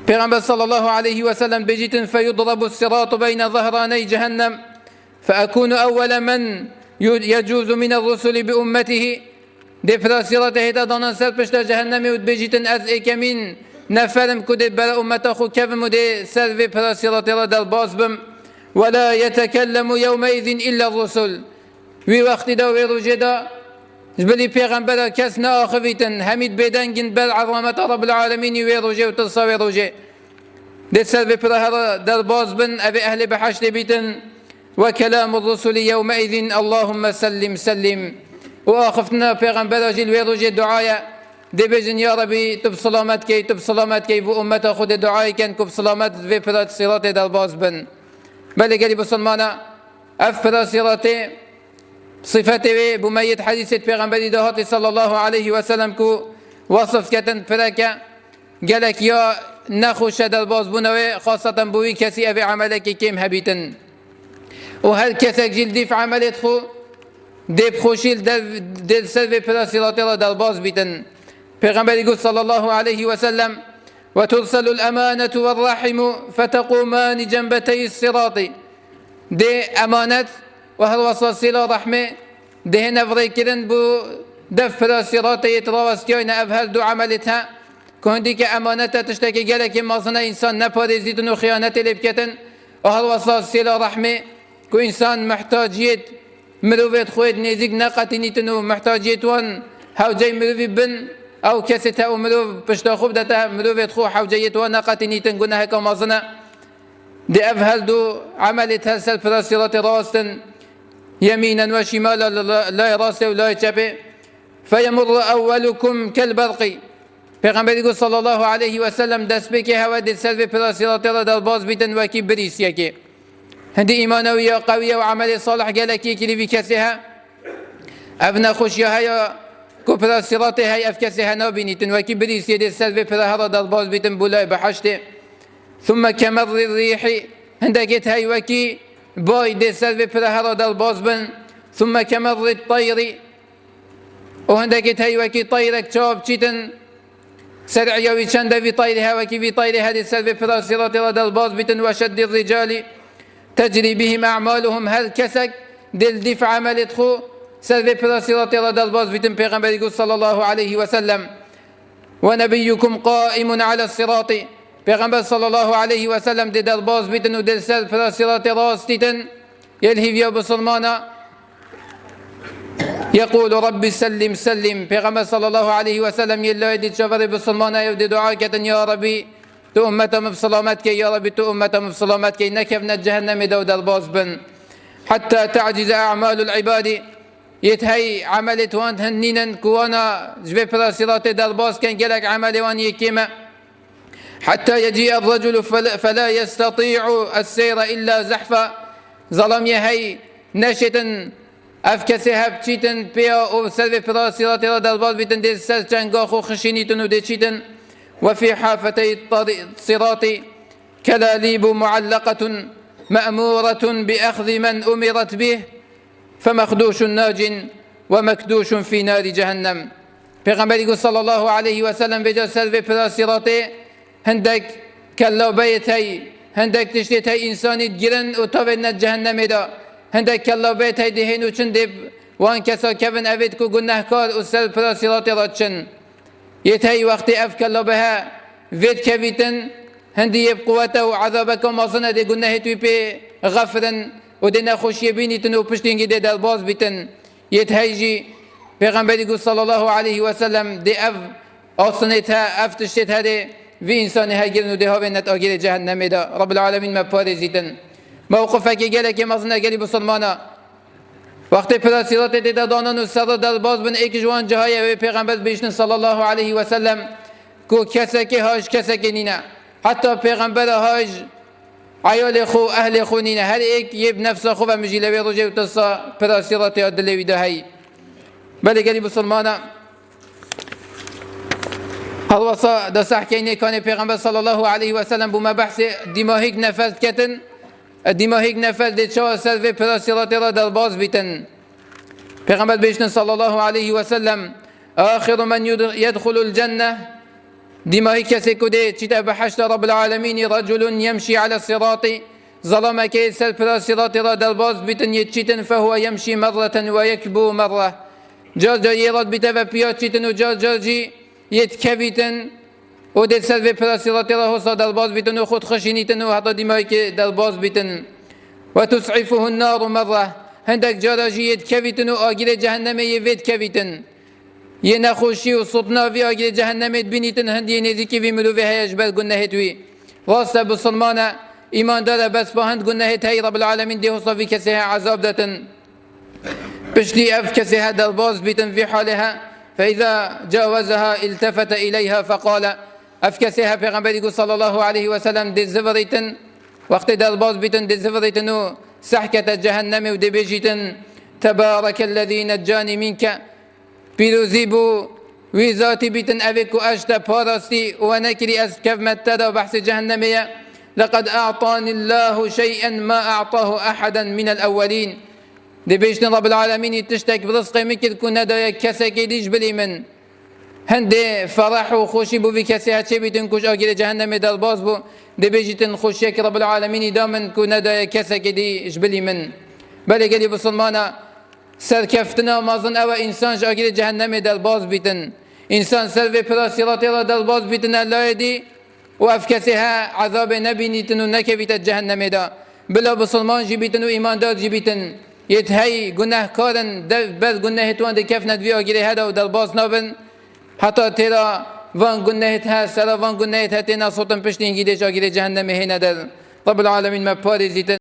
پیغمبر صلى الله عليه وسلم بجيت فيضرب الصراط بين ظهراني جهنم فأكون أول من يجوز من الرسل بأمته دي فراسيرات هيدا دانا سر پشت جهنم ود بجيتن از اكمين نفرم كده بلا أمتا خو كفم ودي سر في فراسيرات را باز بم ولا يتكلم يومئذ إلا الرسل وی وقتی دا وی روژه دا جبلی پیغمبر کس ناخویتن همید بدنگن بر عظمت رب العالمین وی روژه و تصا وی روژه ده سر به پرهر در باز بن او اهل بحشت بیتن و کلام الرسول یومئذ اللهم سلم سلم و آخفتنا پیغمبر جل وی روژه دعایا ده بجن یا ربی تب سلامت کی بو امت خود دعای کن کب سلامت وی پرات صراط در باز بن بله گلی بسلمانا اف پرات صراط صفته بميت حديثة پیغمبر دهات صلى الله عليه وسلم كو وصف كتن فركا قالك يا نخوش در باز بنوي خاصة بوي كسي أبي عملك كيم هبيتن وهل كسك جلدي في عملت خو ديب خوشيل دل سلف براسيلاتي در باز بيتن پیغمبر يقول صلى الله عليه وسلم وترسل الأمانة والرحم فتقومان جنبتي الصراط دي أمانة وهل وصل صلة رحمة ده نفري كرن بو دفر صراط يتراوستيوين أفهل دو عملتها كوندي كأمانتها تشتكي جالك مصنع إنسان نبارزيتن وخيانة لبكتن وهل وصل صلة رحمة كو إنسان محتاجيت مروفيت خويت نيزيك ناقتنيتنو محتاجيت وان هاو جاي مروفي بن أو كسيتها أو مروف بشتا خوب داتا مروفيت خو حاو جايت وان ناقتنيتن قلنا هكا مصنع دي أفهل دو عملتها سلف صراط راستن يمينا وشمالا لا يراسه ولا يتشبه فيمر أولكم كالبرق پیغمبر يقول صلى الله عليه وسلم دست بك هوا دل سلف براسيرات را در باز بيتن وكي بريس يكي هندي إيمانوية قوية وعمل صالح قالك يكي بكسها أبنى خشيها يا كو براسيرات هاي أفكسها نابينيتن وكي بريس يدل سلف براسيرات در باز بيتن بولاي بحشته ثم كمر الريح هندك هاي وكي باي دي سلف برهرة دل باز بن ثم كمر الطير وهندك هاي وكي طيرك شاب تشيتن سرع يوي چند في طيرها وكي في طيرها دي سلف براسيرة دل باز بتن وشد الرجال تجري بهم أعمالهم هل كسك دل دفع عمل خو سلف براسيرة دل باز بتن پیغمبر يقول صلى الله عليه وسلم ونبيكم قائم على الصراط پیغمبر صلى الله عليه وسلم دي در باز بيتن و دل سل فراسيرات راستيتن يلهي فيها بسلمانا يقول رب سلم سلم پیغمبر صلى الله عليه وسلم يلا يدي تشفر بسلمانا يودي دعاكة يا ربي تو أمتهم بسلامتك يا ربي تو أمتهم بسلامتك نكفنا جهنم دو در باز بن حتى تعجز أعمال العباد يتهي عملت وان هنينا كوانا جبه فراسيرات در باز كان جلك عمل وان يكيما حتى يجيء الرجل فلا يستطيع السير إلا زحفا ظلم يهي نشتن أفكسها بتشيتن بيا أو سلف فراسيرات دالباز بيتن دي سلسان قاخو خشينيتن ودي تشيتن وفي حافتي الصراط كلاليب معلقة مأمورة بأخذ من أمرت به فمخدوش ناج ومكدوش في نار جهنم پیغمبر صلى الله عليه وسلم بجا سلف فراسيرات هندك كلا بيت هاي هندك تشتيت هاي إنساني جرن وطبعنا جهنم دا هندك كلا بيت هاي دهين وچندب وان كسا كفن أبيت كو قناه كار وسل براسيرات راتشن يتهي وقت أف كلا بها فيت كفيتن هندي يبقوته وعذابك ومصنع دي قناه توي بي غفرن ودينا خوش يبينيتن وپشتينجي دي دال باز بيتن يتهي جي پیغمبر صلى الله عليه وسلم دي أف أصنتها أف تشتيتها دي في إنسان هاجرن وده هاوينت آجر جهنم دا رب العالمين ما بارزيتن موقفك جالك مزنا جالي بسلمانا وقت براسيرات دا دانان وسر در باز بن ایک جوان جهاي پیغمبر بيشن صلى الله عليه وسلم كو كسك هاج كسك نينا حتى پیغمبر هاج عيال خو أهل خو نينا هر ایک يب نفس خو ومجيلة رجع وتصا براسيرات أدلوي دا هاي بل جالي بسلمانا هل وصا دسح كيني كان پیغمبر صلى الله عليه وسلم بما بحث دماغك نفذ كتن دماغك نفذ دي شو سلف براسيرات را در باز بيتن پیغمبر بيشن صلى الله عليه وسلم آخر من يدخل الجنة دماهي كسي كده چتا بحشت رب العالمين رجل يمشي على الصراط ظلم كيسل بلا صراط را دلباز بيتن يتشتن فهو يمشي مرة ويكبو مرة جال جا يراد بيتا وبيا چتن وجال جال جي يتكبيتن ودل سل بلا صراط را حصا دلباز بيتن وخود خشينيتن وحتى دماهي كي دلباز بيتن وتسعفه النار مرة هندك جال جي يتكبيتن وآجل جهنم يفيد كبيتن یه نخوشی و صدناوی آگیر جهنمت بینیتن هندی نزیکی وی ملوی هیش بل گناهت وی واسطه بسلمانه ایمان داره بس با هند گناهت هی رب العالمین دی حصا وی کسی عذاب داتن پشتی اف کسی دلباز بیتن في حالها فإذا جاوزها التفت إليها فقال اف کسی پیغمبری صلى الله عليه وسلم دی زفریتن وقت دلباز بیتن دی زفریتن و سحکت جهنم و دی بیجیتن تبارك الذي نجاني منك پیروزی بو وی ذاتی بیتن اوکو اشتا پارستی و نکری از کفمت تدا بحث جهنمیه لقد اعطاني الله شيئا ما اعطاه احدا من الاولين دی بیشتن رب العالمین تشتک برزق مکر کن ندای کسکی دیش بلی من هنده فرح و خوشی بو وی کسی هچه بیتن کش آگیر جهنم دلباز بو دی بیشتن خوشی که رب العالمین دامن کن ندای کسکی دیش بلی من بله گلی بسلمانا سرکفتنا مازن او انسان جاگیر جهنم دلباز بیتن انسان سر و پراسیرات را دلباز بیتن الله دی و افکسها عذاب نبینیتن و نکویت جهنم دا بلا بسلمان جی بیتن و ایمان دار جی بیتن یتهی گناه کارن بس گناه توان دی کف ندوی آگیر هدا و دلباز نابن حتی تیرا وان گناه ها سر وان گناه ها تینا صوتن پشتین گیده جاگیر جهنم هی ندر رب العالمین ما پارزیتن